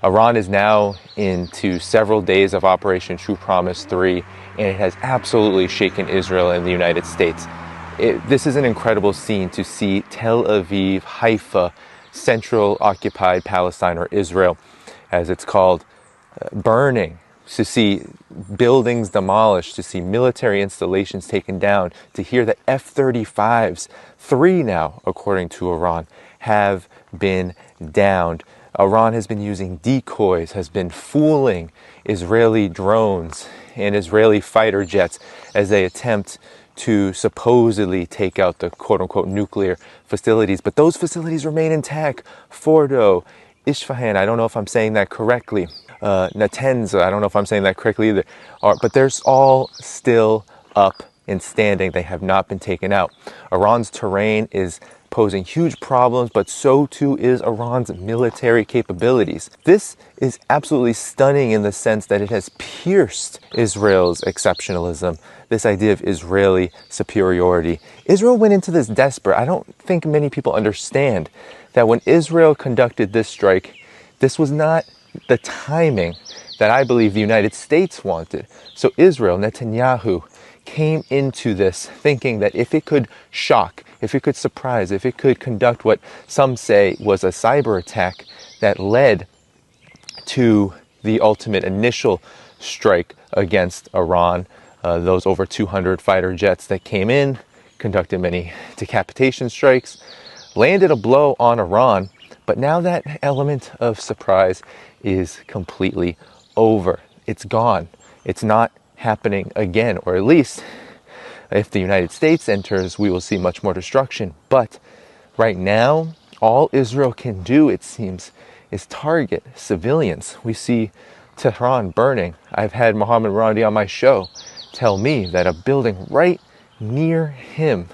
Iran is now into several days of Operation True Promise 3, and it has absolutely shaken Israel and the United States. This is an incredible scene to see Tel Aviv, Haifa, central occupied Palestine, or Israel, as it's called, burning, to see buildings demolished, to see military installations taken down, to hear that F-35s, 3 now, according to Iran, have been downed. Iran has been using decoys, has been fooling Israeli drones and Israeli fighter jets as they attempt to supposedly take out the quote-unquote nuclear facilities. But those facilities remain intact. Fordo, Isfahan, I don't know if I'm saying that correctly. Natanz, I don't know if I'm saying that correctly either. But they're all still up and standing. They have not been taken out. Iran's terrain is posing huge problems, but so too is Iran's military capabilities. This is absolutely stunning in the sense that it has pierced Israel's exceptionalism, this idea of Israeli superiority. Israel went into this desperate. I don't think many people understand that when Israel conducted this strike, this was not the timing that I believe the United States wanted. So Israel, Netanyahu, came into this thinking that if it could shock, if it could surprise, if it could conduct what some say was a cyber attack that led to the ultimate initial strike against Iran, those over 200 fighter jets that came in, conducted many decapitation strikes, landed a blow on Iran. But now that element of surprise is completely over. It's gone. It's not happening again, or at least if the United States enters, we will see much more destruction. But right now, all Israel can do, it seems, is target civilians. We see Tehran burning. I've had Mohammed Randi on my show tell me that a building right near him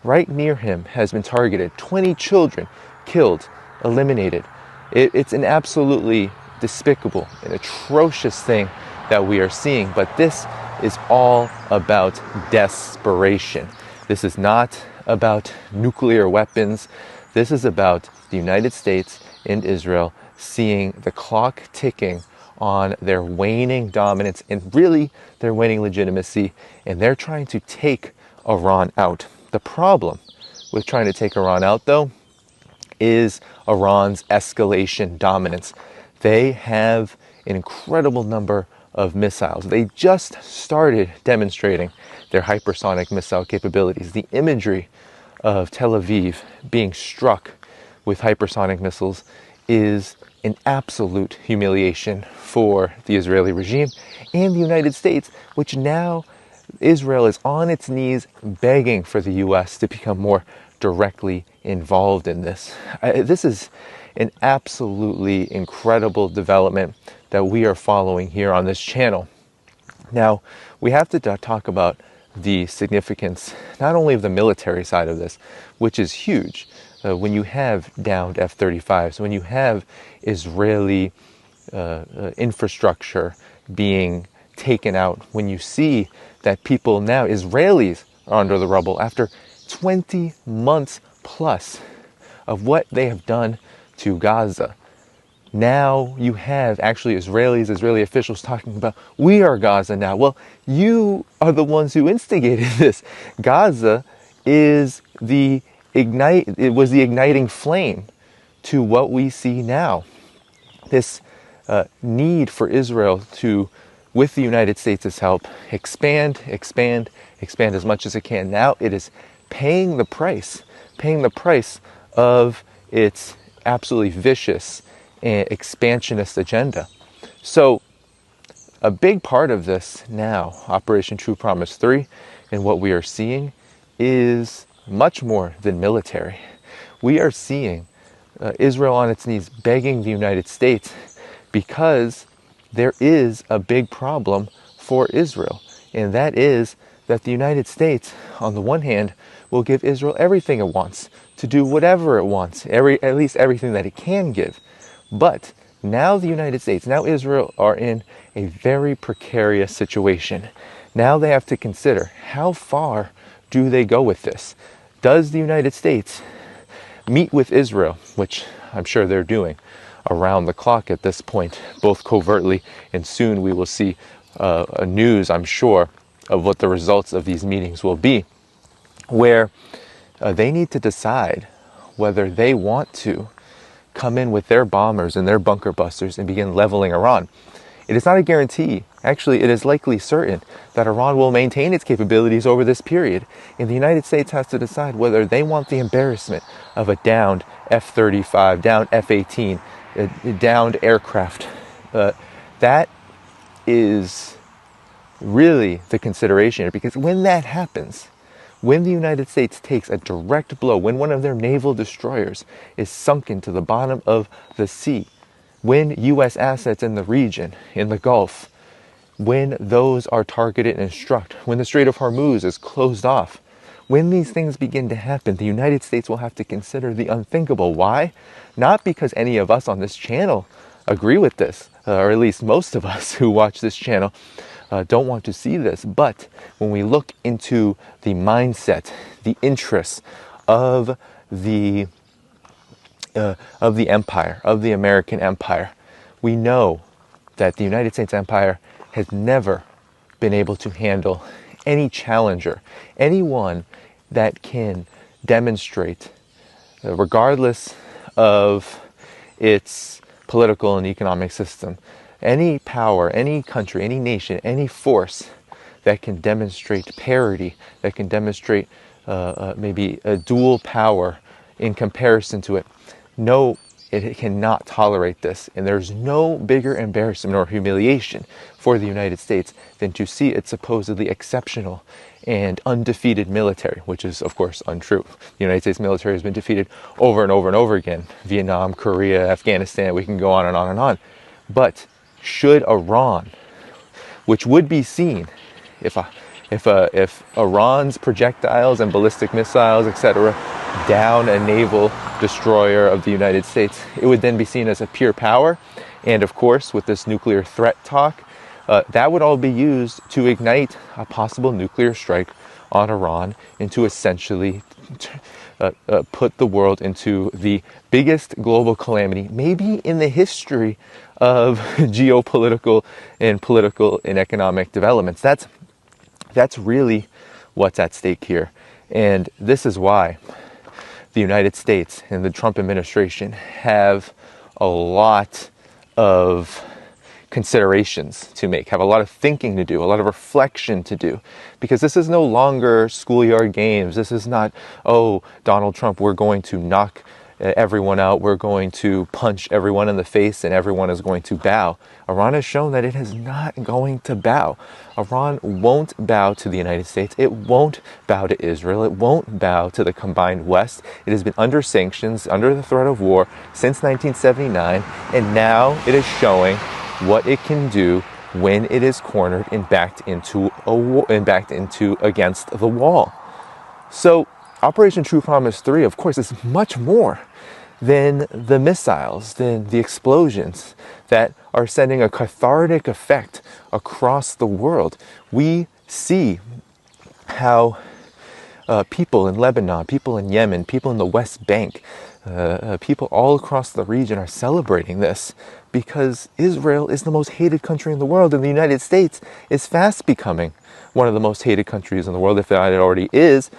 has been targeted. 20 children killed, eliminated. It's an absolutely despicable and atrocious thing that we are seeing, but this is all about desperation. This is not about nuclear weapons. This is about the United States and Israel seeing the clock ticking on their waning dominance and really their waning legitimacy, and they're trying to take Iran out. The problem with trying to take Iran out, though, is Iran's escalation dominance. They have an incredible number of missiles. They just started demonstrating their hypersonic missile capabilities. The imagery of Tel Aviv being struck with hypersonic missiles is an absolute humiliation for the Israeli regime and the United States, which now Israel is on its knees begging for the US to become more directly involved in this. This is an absolutely incredible development that we are following here on this channel. Now, we have to talk about the significance not only of the military side of this, which is huge. When you have downed F-35s, when you have Israeli infrastructure being taken out, when you see that people now, Israelis, are under the rubble after 20 months plus of what they have done to Gaza. Now you have actually Israeli officials talking about, we are Gaza now. Well, you are the ones who instigated this. Gaza is it was the igniting flame to what we see now. This need for Israel to, with the United States' help, expand as much as it can. Now it is paying the price of its absolutely vicious and expansionist agenda. So a big part of this now, Operation True Promise 3, and what we are seeing is much more than military. We are seeing Israel on its knees begging the United States because there is a big problem for Israel, and that is that the United States, on the one hand, will give Israel everything it wants, to do whatever it wants, at least everything that it can give. But now the United States, now Israel are in a very precarious situation. Now they have to consider, how far do they go with this? Does the United States meet with Israel, which I'm sure they're doing, around the clock at this point, both covertly, and soon we will see news, I'm sure, of what the results of these meetings will be, where they need to decide whether they want to come in with their bombers and their bunker busters and begin leveling Iran. It is not a guarantee. Actually, it is likely certain that Iran will maintain its capabilities over this period, and the United States has to decide whether they want the embarrassment of a downed F-35, downed F-18, downed aircraft. That is really the consideration here, because when that happens, when the United States takes a direct blow, when one of their naval destroyers is sunken to the bottom of the sea, when U.S. assets in the region, in the Gulf, when those are targeted and struck, when the Strait of Hormuz is closed off, when these things begin to happen, the United States will have to consider the unthinkable. Why? Not because any of us on this channel agree with this, or at least most of us who watch this channel don't want to see this, but when we look into the mindset, the interests of the empire, of the American empire, we know that the United States empire has never been able to handle any challenger, anyone that can demonstrate, regardless of its political and economic system, any power, any country, any nation, any force that can demonstrate parity, that can demonstrate maybe a dual power in comparison to it. No, it cannot tolerate this. And there's no bigger embarrassment or humiliation for the United States than to see its supposedly exceptional and undefeated military, which is, of course, untrue. The United States military has been defeated over and over and over again. Vietnam, Korea, Afghanistan, we can go on and on and on. But should Iran, which would be seen if Iran's projectiles and ballistic missiles, etc., down a naval destroyer of the United States, it would then be seen as a pure power. And of course, with this nuclear threat talk, that would all be used to ignite a possible nuclear strike on Iran and to essentially put the world into the biggest global calamity, maybe in the history of geopolitical and political and economic developments. That's really what's at stake here. And this is why the United States and the Trump administration have a lot of considerations to make, have a lot of thinking to do, a lot of reflection to do, because this is no longer schoolyard games. This is not, oh, Donald Trump, we're going to knock everyone out, we're going to punch everyone in the face and everyone is going to bow. Iran has shown that it is not going to bow. Iran won't bow to the United States. It won't bow to Israel. It won't bow to the combined West. It has been under sanctions, under the threat of war since 1979, and now it is showing what it can do when it is cornered and backed into against the wall. So Operation True Promise 3, of course, is much more than the missiles, than the explosions that are sending a cathartic effect across the world. We see how people in Lebanon, people in Yemen, people in the West Bank, people all across the region are celebrating this because Israel is the most hated country in the world, and the United States is fast becoming one of the most hated countries in the world, if not it already is,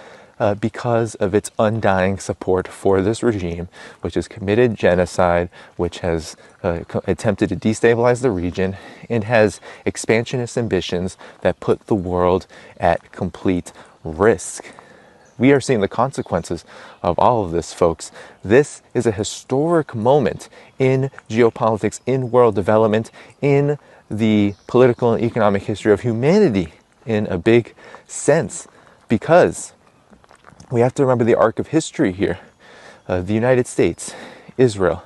because of its undying support for this regime, which has committed genocide, which has attempted to destabilize the region, and has expansionist ambitions that put the world at complete risk. We are seeing the consequences of all of this, folks. This is a historic moment in geopolitics, in world development, in the political and economic history of humanity in a big sense, because we have to remember the arc of history here. The United States, Israel,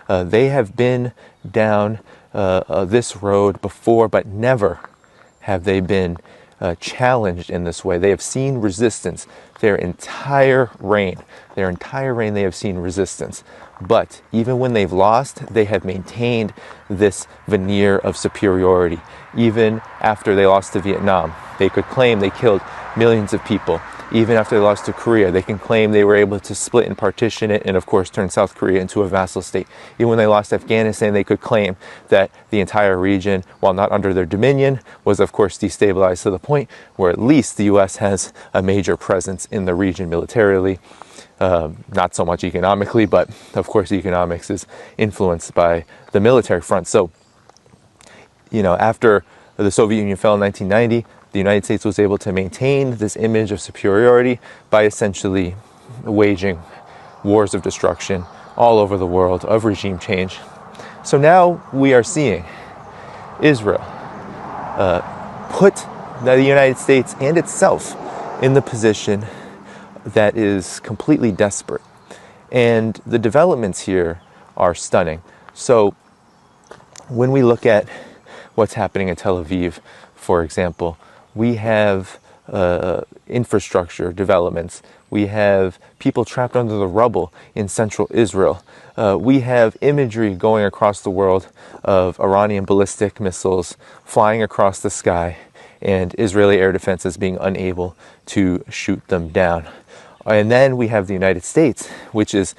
they have been down this road before, but never have they been challenged in this way. They have seen resistance their entire reign. Their entire reign they have seen resistance. But even when they've lost, they have maintained this veneer of superiority. Even after they lost to Vietnam, they could claim they killed millions of people. Even after they lost to Korea, they can claim they were able to split and partition it and, of course, turn South Korea into a vassal state. Even when they lost Afghanistan, they could claim that the entire region, while not under their dominion, was, of course, destabilized to the point where at least the U.S. has a major presence in the region militarily. Not so much economically, but, of course, economics is influenced by the military front. So, after the Soviet Union fell in 1990, the United States was able to maintain this image of superiority by essentially waging wars of destruction all over the world, of regime change. So now we are seeing Israel put the United States and itself in the position that is completely desperate. And the developments here are stunning. So when we look at what's happening in Tel Aviv, for example, we have infrastructure developments. We have people trapped under the rubble in central Israel. We have imagery going across the world of Iranian ballistic missiles flying across the sky and Israeli air defenses being unable to shoot them down. And then we have the United States, which is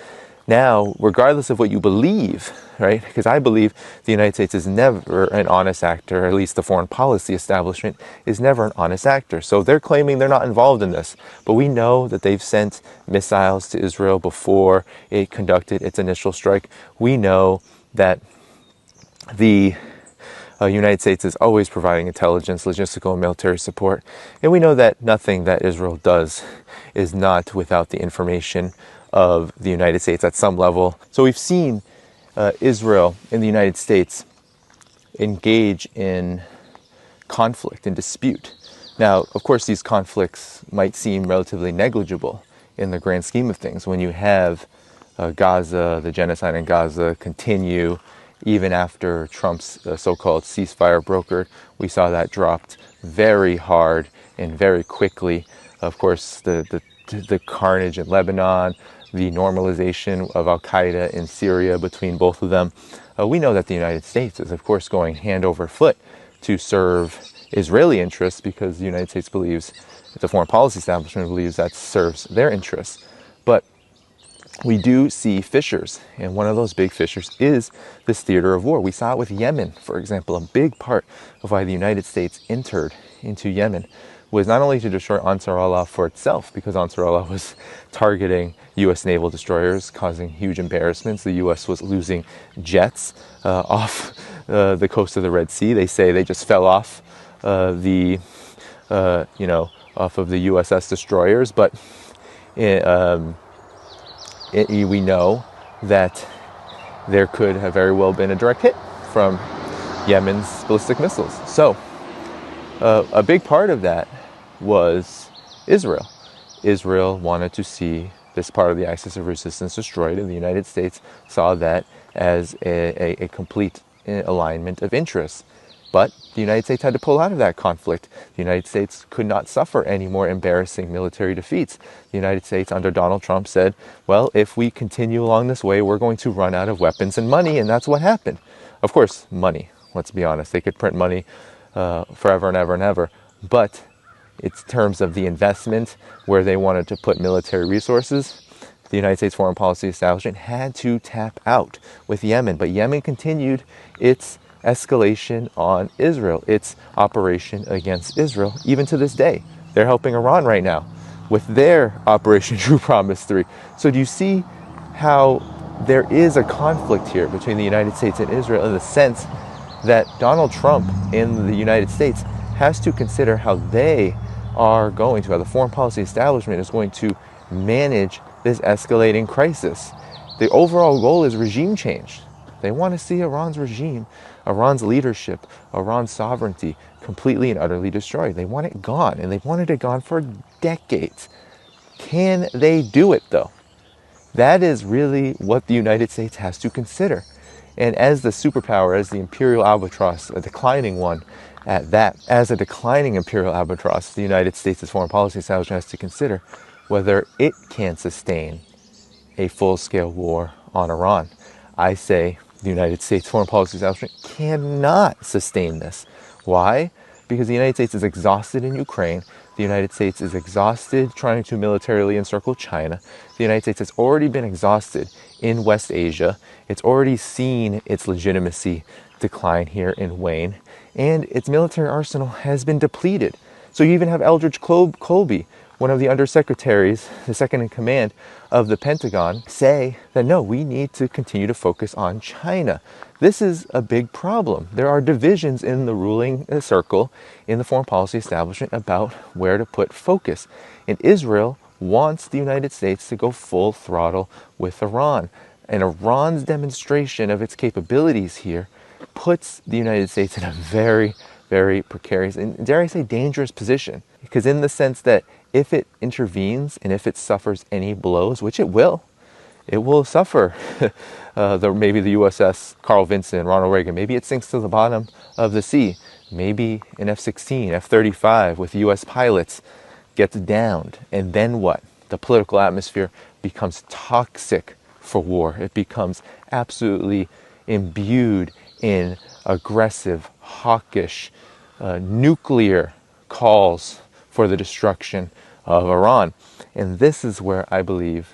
now, regardless of what you believe, right? Because I believe the United States is never an honest actor, or at least the foreign policy establishment is never an honest actor. So they're claiming they're not involved in this. But we know that they've sent missiles to Israel before it conducted its initial strike. We know that the United States is always providing intelligence, logistical, and military support. And we know that nothing that Israel does is not without the information of the United States at some level. So we've seen Israel and the United States engage in conflict and dispute. Now, of course, these conflicts might seem relatively negligible in the grand scheme of things. When you have Gaza, the genocide in Gaza continue, even after Trump's so-called ceasefire brokered, we saw that dropped very hard and very quickly. Of course, the carnage in Lebanon, the normalization of Al-Qaeda in Syria between both of them. We know that the United States is, of course, going hand over foot to serve Israeli interests because the United States believes, the foreign policy establishment believes that serves their interests. But we do see fissures, and one of those big fissures is this theater of war. We saw it with Yemen, for example. A big part of why the United States entered into Yemen was not only to destroy Ansar Allah for itself, because Ansar Allah was targeting U.S. naval destroyers, causing huge embarrassments. The U.S. was losing jets off the coast of the Red Sea. They say they just fell off off of the USS destroyers, but we know that there could have very well been a direct hit from Yemen's ballistic missiles. So a big part of that was Israel. Israel wanted to see this part of the axis of resistance destroyed, and the United States saw that as a complete alignment of interests. But the United States had to pull out of that conflict. The United States could not suffer any more embarrassing military defeats. The United States, under Donald Trump, said, well, if we continue along this way, we're going to run out of weapons and money, and that's what happened. Of course, money, let's be honest. They could print money forever and ever and ever. But in terms of the investment, where they wanted to put military resources, the United States foreign policy establishment had to tap out with Yemen. But Yemen continued its escalation on Israel, its operation against Israel, even to this day. They're helping Iran right now with their Operation True Promise 3. So do you see how there is a conflict here between the United States and Israel, in the sense that Donald Trump in the United States has to consider how they are going to, how the foreign policy establishment is going to manage this escalating crisis. The overall goal is regime change. They want to see Iran's regime, Iran's leadership, Iran's sovereignty completely and utterly destroyed. They want it gone, and they've wanted it gone for decades. Can they do it, though? That is really what the United States has to consider. And as the superpower, as the imperial albatross, a declining one at that, as a declining imperial albatross, the United States' foreign policy establishment has to consider whether it can sustain a full-scale war on Iran. I say the United States foreign policy establishment cannot sustain this. Why? Because the United States is exhausted in Ukraine. The United States is exhausted trying to militarily encircle China. The United States has already been exhausted in West Asia. It's already seen its legitimacy decline here and wane, and its military arsenal has been depleted. So you even have Eldridge Colby, one of the undersecretaries, the second in command of the Pentagon, say that no, we need to continue to focus on China. This is a big problem. There are divisions in the ruling circle, in the foreign policy establishment, about where to put focus. And Israel wants the United States to go full throttle with Iran. And Iran's demonstration of its capabilities here puts the United States in a very, very precarious and, dare I say, dangerous position. Because in the sense that if it intervenes and if it suffers any blows, which it will suffer. Maybe the USS Carl Vinson, Ronald Reagan, maybe it sinks to the bottom of the sea. Maybe an F-16, F-35 with US pilots gets downed. And then what? The political atmosphere becomes toxic for war. It becomes absolutely imbued in aggressive, hawkish, nuclear calls for the destruction of Iran. And this is where I believe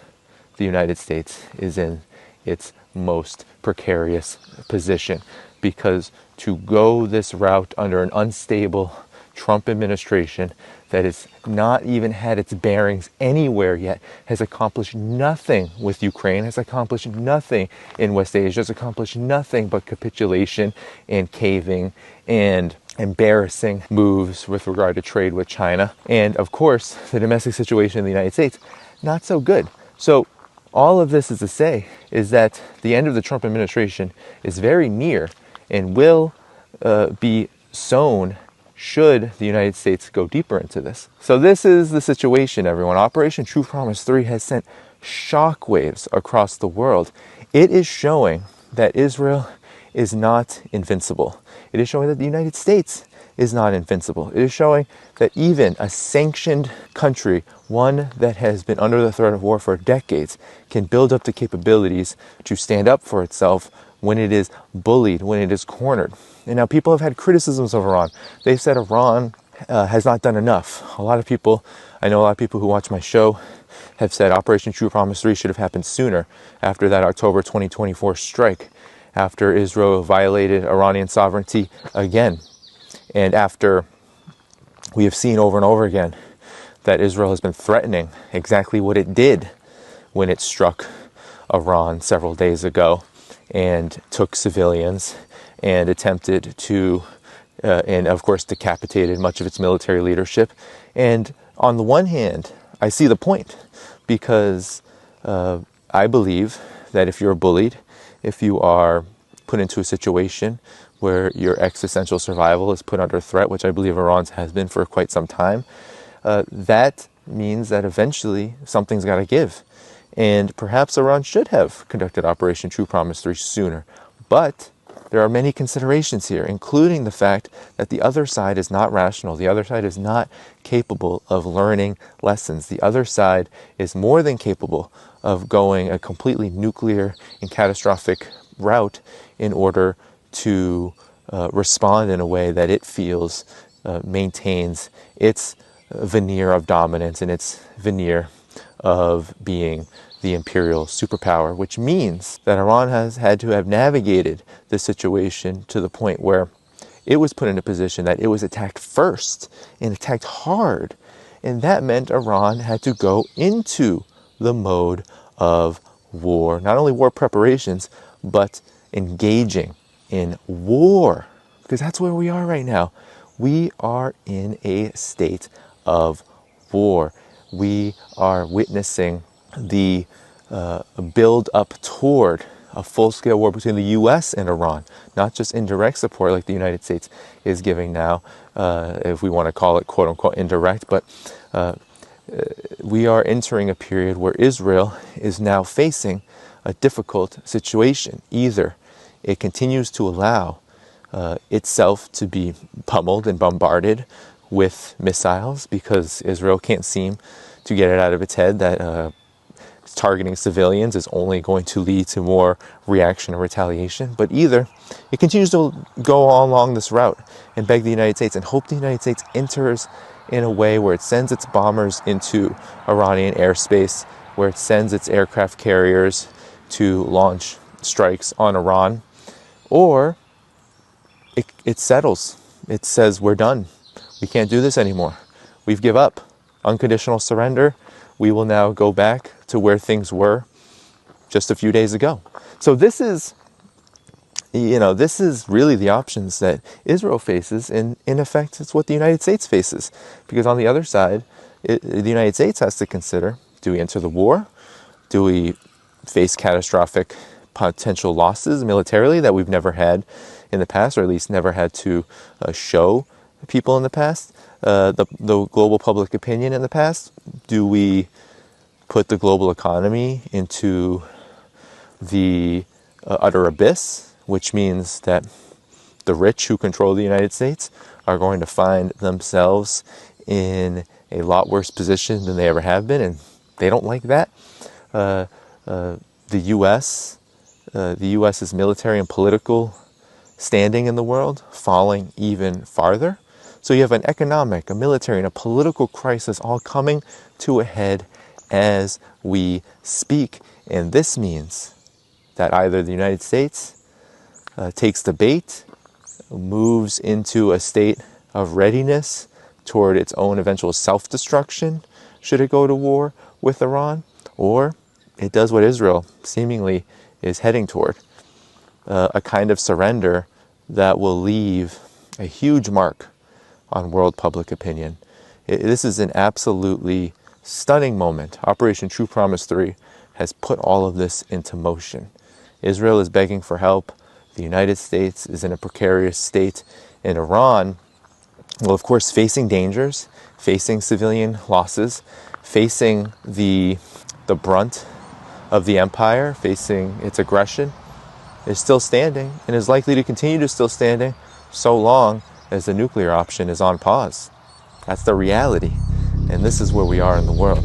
the United States is in its most precarious position, because to go this route under an unstable Trump administration that has not even had its bearings anywhere yet, has accomplished nothing with Ukraine, has accomplished nothing in West Asia, has accomplished nothing but capitulation and caving and embarrassing moves with regard to trade with China. And of course, the domestic situation in the United States, not so good. So all of this is to say is that the end of the Trump administration is very near and will be sown should the United States go deeper into this. So this is the situation, everyone. Operation True Promise 3 has sent shockwaves across the world. It is showing that Israel is not invincible. It is showing that the United States is not invincible. It is showing that even a sanctioned country, one that has been under the threat of war for decades, can build up the capabilities to stand up for itself when it is bullied, when it is cornered. And now people have had criticisms of Iran. They've said Iran has not done enough. I know a lot of people who watch my show have said Operation True Promise 3 should have happened sooner, after that October 2024 strike, after Israel violated Iranian sovereignty again, and after we have seen over and over again that Israel has been threatening exactly what it did when it struck Iran several days ago and took civilians and attempted to, and of course decapitated much of its military leadership. And on the one hand, I see the point, because I believe that if you're bullied, if you are put into a situation where your existential survival is put under threat, which I believe Iran's has been for quite some time, that means that eventually something's got to give. And perhaps Iran should have conducted Operation True Promise 3 sooner. But there are many considerations here, including the fact that the other side is not rational. The other side is not capable of learning lessons. The other side is more than capable of going a completely nuclear and catastrophic route in order to respond in a way that it feels maintains its veneer of dominance and its veneer of being the imperial superpower, which means that Iran has had to have navigated this situation to the point where it was put in a position that it was attacked first and attacked hard. And that meant Iran had to go into the mode of war, not only war preparations, but engaging in war, because that's where we are right now. We are in a state of war. We are witnessing the build up toward a full-scale war between the U.S. and Iran, not just indirect support like the United States is giving now, if we want to call it quote-unquote indirect, but we are entering a period where Israel is now facing a difficult situation. Either it continues to allow itself to be pummeled and bombarded with missiles, because Israel can't seem to get it out of its head that targeting civilians is only going to lead to more reaction and retaliation, but either it continues to go all along this route and beg the United States and hope the United States enters in a way where it sends its bombers into Iranian airspace, where it sends its aircraft carriers to launch strikes on Iran, or it settles. It says, we're done. We can't do this anymore. We've give up. Unconditional surrender. We will now go back to where things were just a few days ago. So this is really the options that Israel faces. And in effect, it's what the United States faces. Because on the other side, the United States has to consider, do we enter the war? Do we face catastrophic potential losses militarily that we've never had in the past, or at least never had to show people in the past? The global public opinion in the past? Do we put the global economy into the utter abyss, which means that the rich who control the United States are going to find themselves in a lot worse position than they ever have been, and they don't like that? The U.S.'s military and political standing in the world falling even farther. So you have an economic, a military, and a political crisis all coming to a head as we speak. And this means that either the United States takes the bait, moves into a state of readiness toward its own eventual self-destruction, should it go to war with Iran, or it does what Israel seemingly is heading toward, a kind of surrender that will leave a huge mark on world public opinion. This is an absolutely stunning moment. Operation True Promise 3 has put all of this into motion. Israel is begging for help. The United States is in a precarious state. And Iran, well, of course, facing dangers, facing civilian losses, facing the brunt of the empire, facing its aggression, is still standing and is likely to continue to still standing so long as the nuclear option is on pause. That's the reality. And this is where we are in the world.